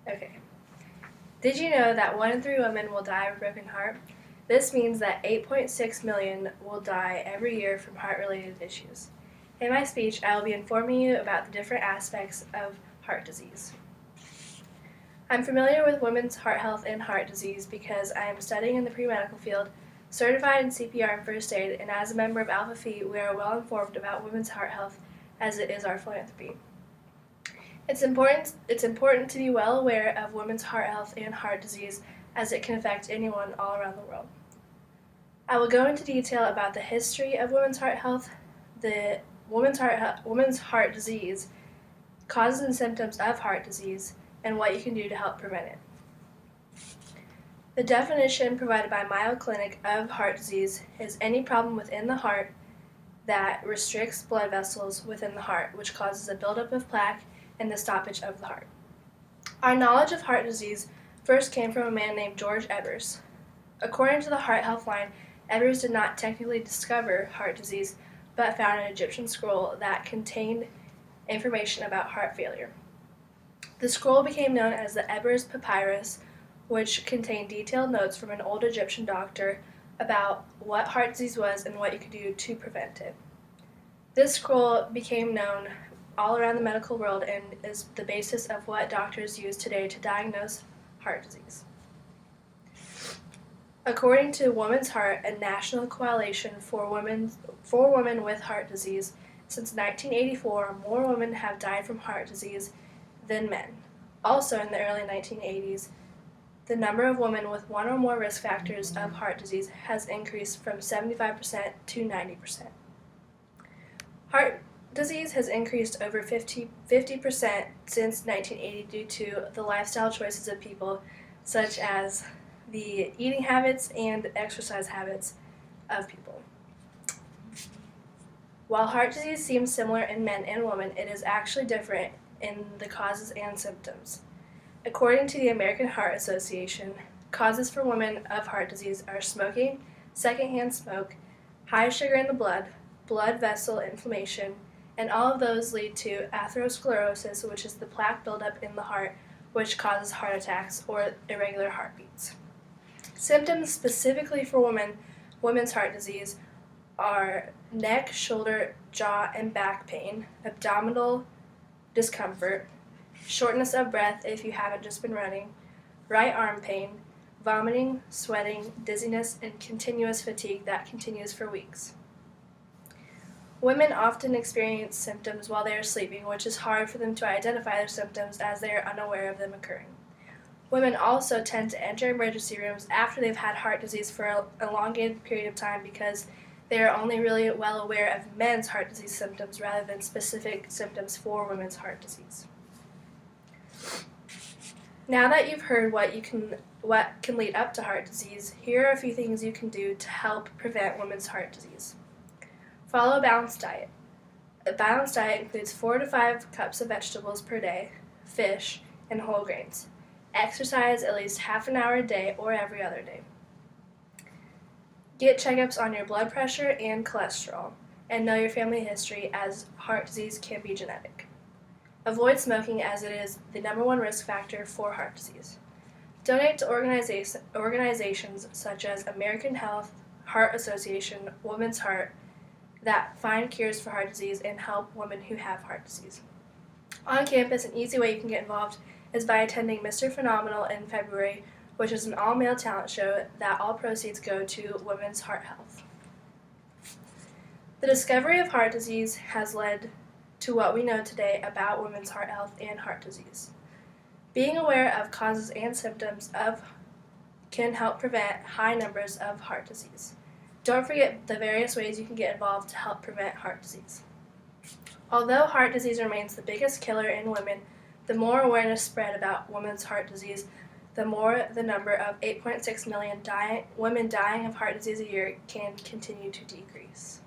Okay. Did you know that 1 in 3 women will die of a broken heart? This means that 8.6 million will die every year from heart-related issues. In my speech, I will be informing you about the different aspects of heart disease. I'm familiar with women's heart health and heart disease because I am studying in the pre-medical field, certified in CPR and first aid, and as a member of Alpha Phi, we are well informed about women's heart health as it is our philanthropy. It's important to be well aware of women's heart health and heart disease as it can affect anyone all around the world. I will go into detail about the history of women's heart health, the women's heart disease, causes and symptoms of heart disease, and what you can do to help prevent it. The definition provided by Mayo Clinic of heart disease is any problem within the heart that restricts blood vessels within the heart, which causes a buildup of plaque and the stoppage of the heart. Our knowledge of heart disease first came from a man named George Ebers. According to the Heart Health Line, Ebers did not technically discover heart disease, but found an Egyptian scroll that contained information about heart failure. The scroll became known as the Ebers Papyrus, which contained detailed notes from an old Egyptian doctor about what heart disease was and what you could do to prevent it. This scroll became known all around the medical world and is the basis of what doctors use today to diagnose heart disease. According to Women's Heart, a national coalition for women with heart disease, since 1984, more women have died from heart disease than men. Also, in the early 1980s, the number of women with one or more risk factors of heart disease has increased from 75% to 90%. Heart disease has increased over 50% since 1980 due to the lifestyle choices of people, such as the eating habits and exercise habits of people. While heart disease seems similar in men and women, it is actually different in the causes and symptoms. According to the American Heart Association, causes for women of heart disease are smoking, secondhand smoke, high sugar in the blood vessel inflammation, and all of those lead to atherosclerosis, which is the plaque buildup in the heart, which causes heart attacks or irregular heartbeats. Symptoms specifically for women's heart disease are neck, shoulder, jaw, and back pain, abdominal discomfort, shortness of breath if you haven't just been running, right arm pain, vomiting, sweating, dizziness, and continuous fatigue that continues for weeks. Women often experience symptoms while they are sleeping, which is hard for them to identify their symptoms as they are unaware of them occurring. Women also tend to enter emergency rooms after they've had heart disease for an elongated period of time because they are only really well aware of men's heart disease symptoms rather than specific symptoms for women's heart disease. Now that you've heard what can lead up to heart disease, here are a few things you can do to help prevent women's heart disease. Follow a balanced diet. A balanced diet includes 4 to 5 cups of vegetables per day, fish, and whole grains. Exercise at least half an hour a day or every other day. Get checkups on your blood pressure and cholesterol, and know your family history as heart disease can be genetic. Avoid smoking as it is the #1 risk factor for heart disease. Donate to organizations such as American Heart Association, Women's Heart, that find cures for heart disease and help women who have heart disease. On campus, an easy way you can get involved is by attending Mr. Phenomenal in February, which is an all-male talent show that all proceeds go to women's heart health. The discovery of heart disease has led to what we know today about women's heart health and heart disease. Being aware of causes and symptoms can help prevent high numbers of heart disease. Don't forget the various ways you can get involved to help prevent heart disease. Although heart disease remains the biggest killer in women, the more awareness spread about women's heart disease, the more the number of 8.6 million women dying of heart disease a year can continue to decrease.